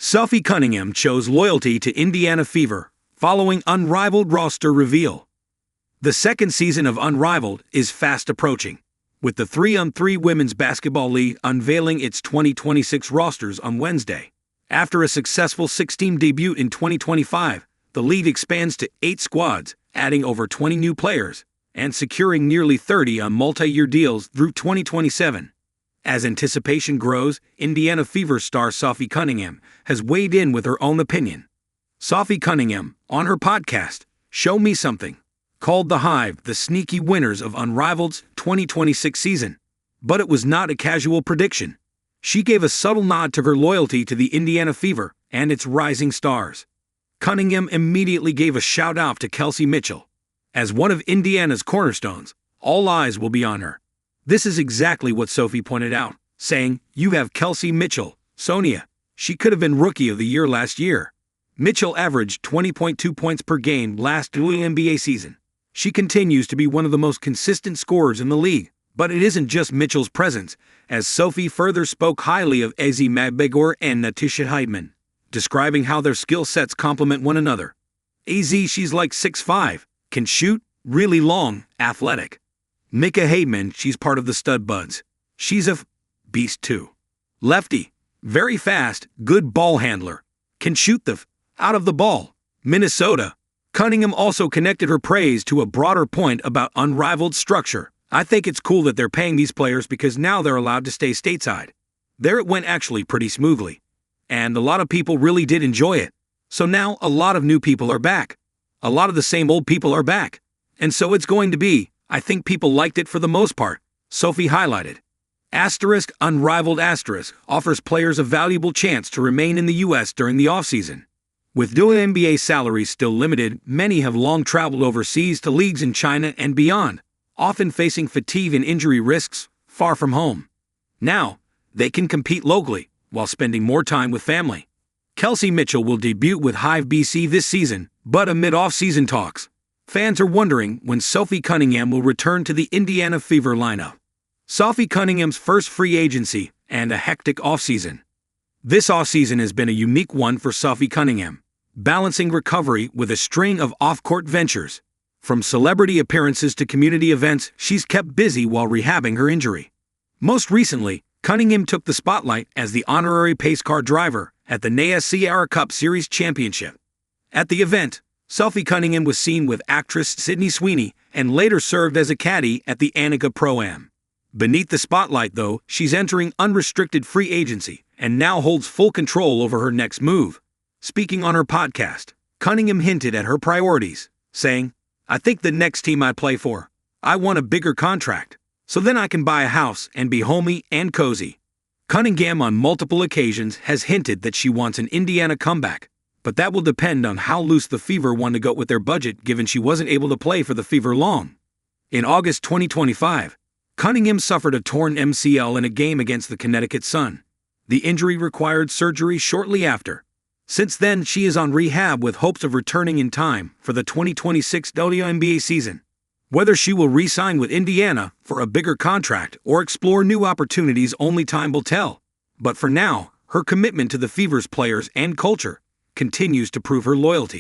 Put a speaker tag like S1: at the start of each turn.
S1: Sophie Cunningham chose loyalty to Indiana Fever, following Unrivaled roster reveal. The second season of Unrivaled is fast approaching, with the 3-on-3 Women's Basketball League unveiling its 2026 rosters on Wednesday. After a successful 6-team debut in 2025, the league expands to 8 squads, adding over 20 new players, and securing nearly 30 on multi-year deals through 2027. As anticipation grows, Indiana Fever star Sophie Cunningham has weighed in with her own opinion. Sophie Cunningham, on her podcast, Show Me Something, called the Hive the sneaky winners of Unrivaled's 2026 season. But it was not a casual prediction. She gave a subtle nod to her loyalty to the Indiana Fever and its rising stars. Cunningham immediately gave a shout-out to Kelsey Mitchell. As one of Indiana's cornerstones, all eyes will be on her. This is exactly what Sophie pointed out, saying, "You have Kelsey Mitchell, Sonia. She could have been Rookie of the Year last year." Mitchell averaged 20.2 points per game last NBA season. She continues to be one of the most consistent scorers in the league, but it isn't just Mitchell's presence, as Sophie further spoke highly of Ezi Magbegor and Natisha Heidman, describing how their skill sets complement one another. She's like 6'5", can shoot, really long, athletic. Mika Heidman, she's part of the Stud Buds. She's a beast too. Lefty, very fast, good ball handler, can shoot the out of the ball. Minnesota. Cunningham also connected her praise to a broader point about Unrivaled structure. "I think it's cool that they're paying these players because now they're allowed to stay stateside. There it went actually pretty smoothly. And a lot of people really did enjoy it. So now a lot of new people are back. A lot of the same old people are back. And so it's going to be, I think people liked it for the most part," Sophie highlighted. Unrivaled offers players a valuable chance to remain in the U.S. during the offseason. With WNBA salaries still limited, many have long traveled overseas to leagues in China and beyond, often facing fatigue and injury risks far from home. Now, they can compete locally while spending more time with family. Kelsey Mitchell will debut with Hive BC this season, but amid off-season talks, fans are wondering when Sophie Cunningham will return to the Indiana Fever lineup. Sophie Cunningham's first free agency and a hectic offseason. This offseason has been a unique one for Sophie Cunningham, balancing recovery with a string of off-court ventures. From celebrity appearances to community events, she's kept busy while rehabbing her injury. Most recently, Cunningham took the spotlight as the honorary pace car driver at the NAIA Sierra Cup Series Championship. At the event, Sophie Cunningham was seen with actress Sydney Sweeney and later served as a caddy at the Annika Pro-Am. Beneath the spotlight, though, she's entering unrestricted free agency and now holds full control over her next move. Speaking on her podcast, Cunningham hinted at her priorities, saying, "I think the next team I play for, I want a bigger contract, so then I can buy a house and be homey and cozy." Cunningham on multiple occasions has hinted that she wants an Indiana comeback, but that will depend on how loose the Fever want to go with their budget given she wasn't able to play for the Fever long. In August 2025, Cunningham suffered a torn MCL in a game against the Connecticut Sun. The injury required surgery shortly after. Since then, she is on rehab with hopes of returning in time for the 2026 WNBA season. Whether she will re-sign with Indiana for a bigger contract or explore new opportunities, only time will tell. But for now, her commitment to the Fever's players and culture continues to prove her loyalty.